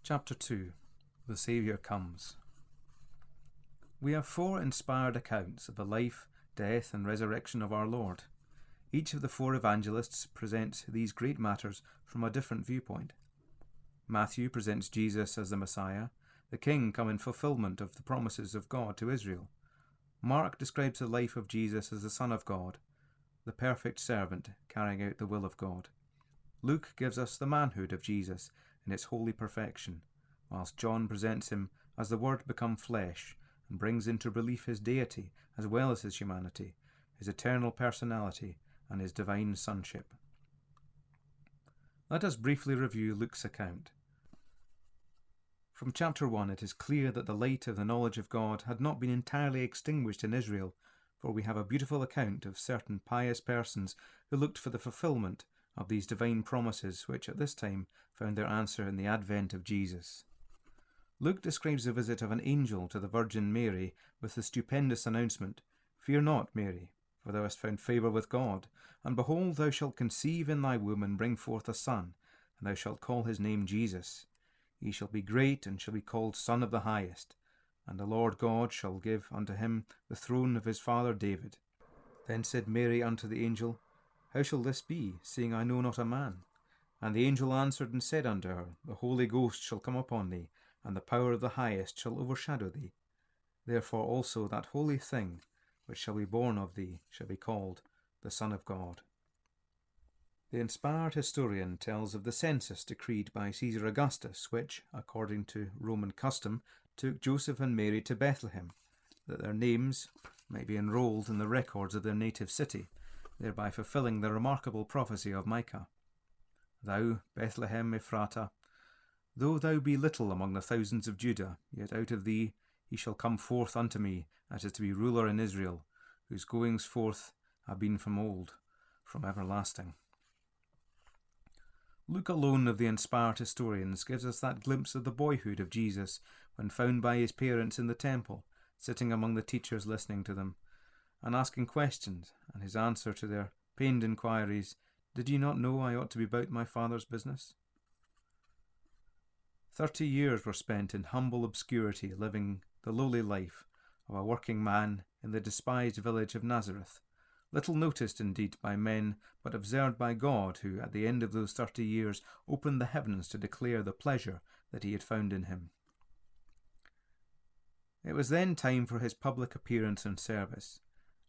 Chapter 2. The Saviour Comes. We have 4 inspired accounts of the life, death and resurrection of our Lord. Each of the 4 evangelists presents these great matters from a different viewpoint. Matthew presents Jesus as the Messiah, the King come in fulfillment of the promises of God to Israel. Mark describes the life of Jesus as the Son of God, the perfect servant carrying out the will of God. Luke gives us the manhood of Jesus in its holy perfection, whilst John presents him as the Word become flesh and brings into relief his deity as well as his humanity, his eternal personality and his divine sonship. Let us briefly review Luke's account. From chapter 1 it is clear that the light of the knowledge of God had not been entirely extinguished in Israel, for we have a beautiful account of certain pious persons who looked for the fulfillment of these divine promises, which at this time found their answer in the advent of Jesus. Luke describes the visit of an angel to the Virgin Mary with the stupendous announcement, "Fear not, Mary, for thou hast found favour with God, and behold, thou shalt conceive in thy womb and bring forth a son, and thou shalt call his name Jesus. He shall be great, and shall be called Son of the Highest, and the Lord God shall give unto him the throne of his father David. Then said Mary unto the angel, How shall this be, seeing I know not a man? And the angel answered and said unto her, The Holy Ghost shall come upon thee, and the power of the Highest shall overshadow thee. Therefore also that holy thing which shall be born of thee shall be called the Son of God." The inspired historian tells of the census decreed by Caesar Augustus, which, according to Roman custom, took Joseph and Mary to Bethlehem, that their names might be enrolled in the records of their native city, thereby fulfilling the remarkable prophecy of Micah. "Thou, Bethlehem Ephratah, though thou be little among the thousands of Judah, yet out of thee he shall come forth unto me, that is to be ruler in Israel, whose goings forth have been from old, from everlasting." Luke alone of the inspired historians gives us that glimpse of the boyhood of Jesus when found by his parents in the temple, sitting among the teachers listening to them, and asking questions, and his answer to their pained inquiries, "Did ye not know I ought to be about my Father's business?" 30 years were spent in humble obscurity, living the lowly life of a working man in the despised village of Nazareth, little noticed indeed by men, but observed by God, who at the end of those 30 years opened the heavens to declare the pleasure that he had found in him. It was then time for his public appearance and service,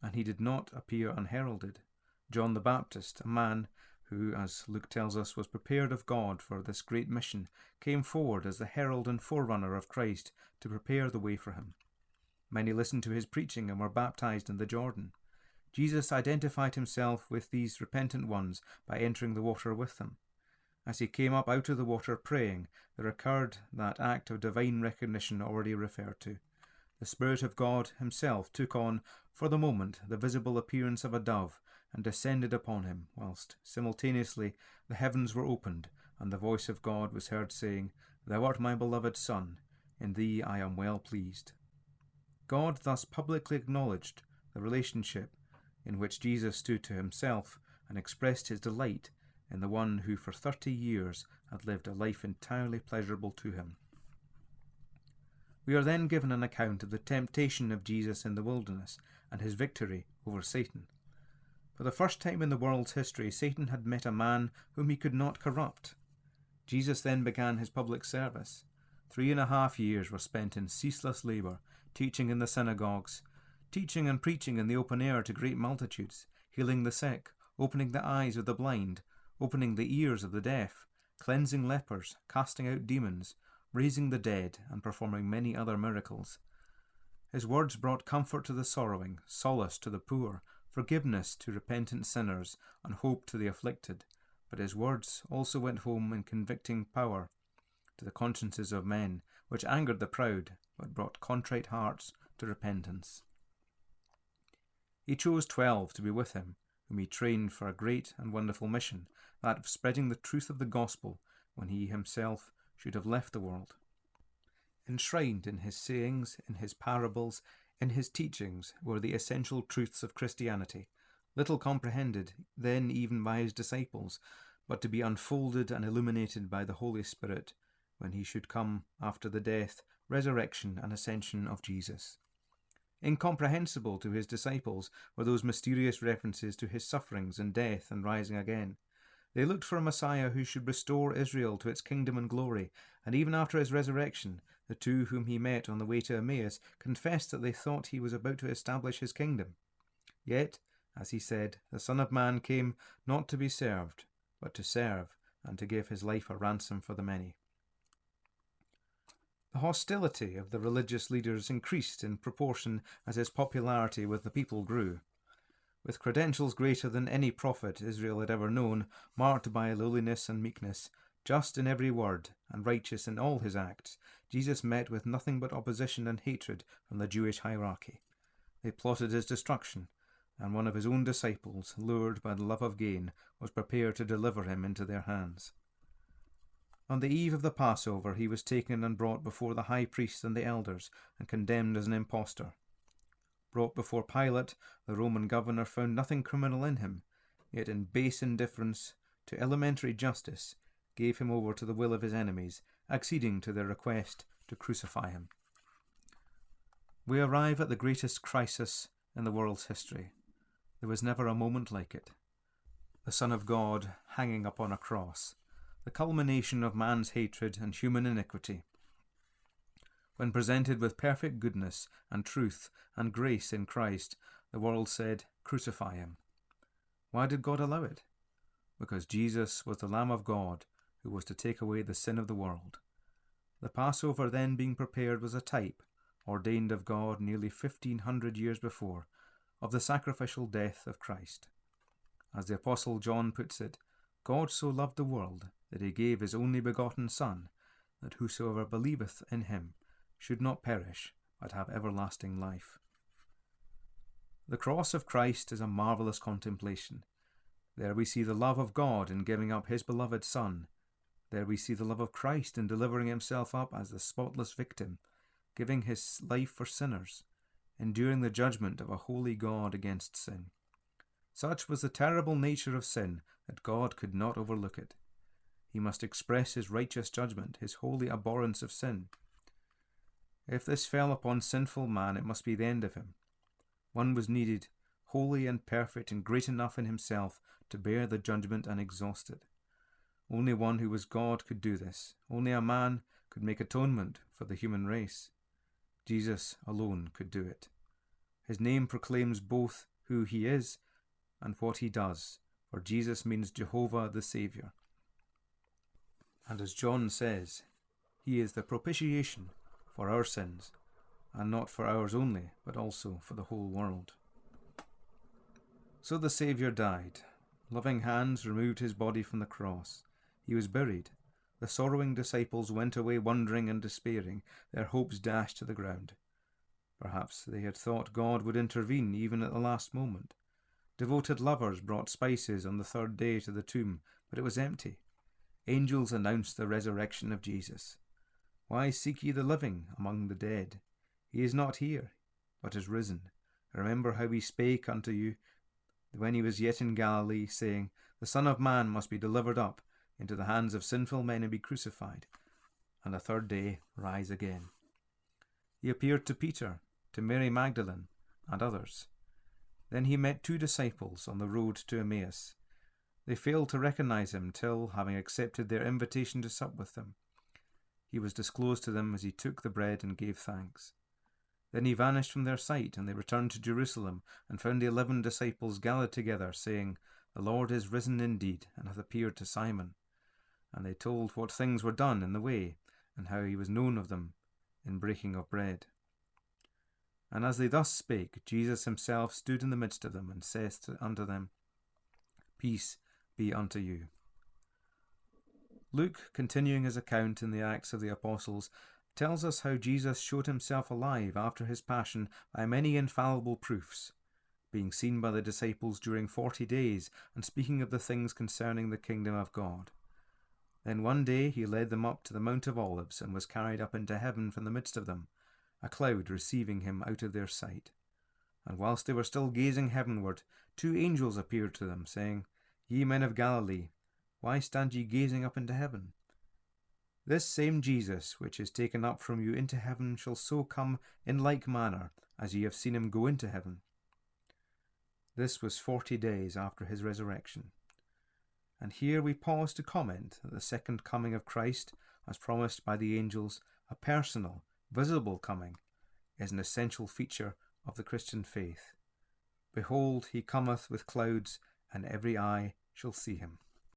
and he did not appear unheralded. John the Baptist, a man who, as Luke tells us, was prepared of God for this great mission, came forward as the herald and forerunner of Christ to prepare the way for him. Many listened to his preaching and were baptized in the Jordan. Jesus identified himself with these repentant ones by entering the water with them. As he came up out of the water praying, there occurred that act of divine recognition already referred to. The Spirit of God himself took on, for the moment, the visible appearance of a dove and descended upon him, whilst simultaneously the heavens were opened, and the voice of God was heard saying, "Thou art my beloved Son, in thee I am well pleased." God thus publicly acknowledged the relationship in which Jesus stood to himself and expressed his delight in the one who for 30 years had lived a life entirely pleasurable to him. We are then given an account of the temptation of Jesus in the wilderness and his victory over Satan. For the first time in the world's history, Satan had met a man whom he could not corrupt. Jesus then began his public service. 3.5 years were spent in ceaseless labour, teaching in the synagogues, teaching and preaching in the open air to great multitudes, healing the sick, opening the eyes of the blind, opening the ears of the deaf, cleansing lepers, casting out demons, raising the dead, and performing many other miracles. His words brought comfort to the sorrowing, solace to the poor, forgiveness to repentant sinners, and hope to the afflicted. But his words also went home in convicting power to the consciences of men, which angered the proud, but brought contrite hearts to repentance. He chose 12 to be with him, whom he trained for a great and wonderful mission, that of spreading the truth of the gospel when he himself should have left the world. Enshrined in his sayings, in his parables, in his teachings were the essential truths of Christianity, little comprehended then even by his disciples, but to be unfolded and illuminated by the Holy Spirit when he should come after the death, resurrection, and ascension of Jesus. Incomprehensible to his disciples were those mysterious references to his sufferings and death and rising again. They looked for a Messiah who should restore Israel to its kingdom and glory, and even after his resurrection, the two whom he met on the way to Emmaus confessed that they thought he was about to establish his kingdom. Yet, as he said, the Son of Man came not to be served, but to serve, and to give his life a ransom for the many. The hostility of the religious leaders increased in proportion as his popularity with the people grew. With credentials greater than any prophet Israel had ever known, marked by lowliness and meekness, just in every word, and righteous in all his acts, Jesus met with nothing but opposition and hatred from the Jewish hierarchy. They plotted his destruction, and one of his own disciples, lured by the love of gain, was prepared to deliver him into their hands. On the eve of the Passover, he was taken and brought before the high priest and the elders, and condemned as an impostor. Brought before Pilate, the Roman governor found nothing criminal in him, yet in base indifference to elementary justice, gave him over to the will of his enemies, acceding to their request to crucify him. We arrive at the greatest crisis in the world's history. There was never a moment like it. The Son of God hanging upon a cross, the culmination of man's hatred and human iniquity. When presented with perfect goodness and truth and grace in Christ, the world said, "Crucify him." Why did God allow it? Because Jesus was the Lamb of God who was to take away the sin of the world. The Passover then being prepared was a type, ordained of God nearly 1,500 years before, of the sacrificial death of Christ. As the Apostle John puts it, God so loved the world that he gave his only begotten Son, that whosoever believeth in him should not perish, but have everlasting life. The cross of Christ is a marvellous contemplation. There we see the love of God in giving up his beloved Son. There we see the love of Christ in delivering himself up as the spotless victim, giving his life for sinners, enduring the judgment of a holy God against sin. Such was the terrible nature of sin that God could not overlook it. He must express his righteous judgment, his holy abhorrence of sin. If this fell upon sinful man, it must be the end of him. One was needed, holy and perfect and great enough in himself to bear the judgment and exhaust it. Only one who was God could do this. Only a man could make atonement for the human race. Jesus alone could do it. His name proclaims both who he is and what he does, for Jesus means Jehovah the Saviour. And as John says, he is the propitiation for our sins, and not for ours only, but also for the whole world. So the Saviour died. Loving hands removed his body from the cross. He was buried. The sorrowing disciples went away wondering and despairing, their hopes dashed to the ground. Perhaps they had thought God would intervene even at the last moment. Devoted lovers brought spices on the third day to the tomb, but it was empty. Angels announced the resurrection of Jesus. Why seek ye the living among the dead? He is not here, but is risen. Remember how he spake unto you when he was yet in Galilee, saying, The Son of Man must be delivered up into the hands of sinful men and be crucified, and the third day rise again. He appeared to Peter, to Mary Magdalene, and others. Then he met two disciples on the road to Emmaus. They failed to recognize him till, having accepted their invitation to sup with them, he was disclosed to them as he took the bread and gave thanks. Then he vanished from their sight, and they returned to Jerusalem, and found the 11 disciples gathered together, saying, The Lord is risen indeed, and hath appeared to Simon. And they told what things were done in the way, and how he was known of them in breaking of bread. And as they thus spake, Jesus himself stood in the midst of them, and saith unto them, Peace be unto you. Luke, continuing his account in the Acts of the Apostles, tells us how Jesus showed himself alive after his passion by many infallible proofs, being seen by the disciples during 40 days, and speaking of the things concerning the kingdom of God. Then one day he led them up to the Mount of Olives, and was carried up into heaven from the midst of them, a cloud receiving him out of their sight. And whilst they were still gazing heavenward, 2 angels appeared to them, saying, Ye men of Galilee, why stand ye gazing up into heaven? This same Jesus, which is taken up from you into heaven, shall so come in like manner as ye have seen him go into heaven. This was 40 days after his resurrection. And here we pause to comment that the second coming of Christ, as promised by the angels, a personal, visible coming, is an essential feature of the Christian faith. Behold, he cometh with clouds, and every eye shall see him.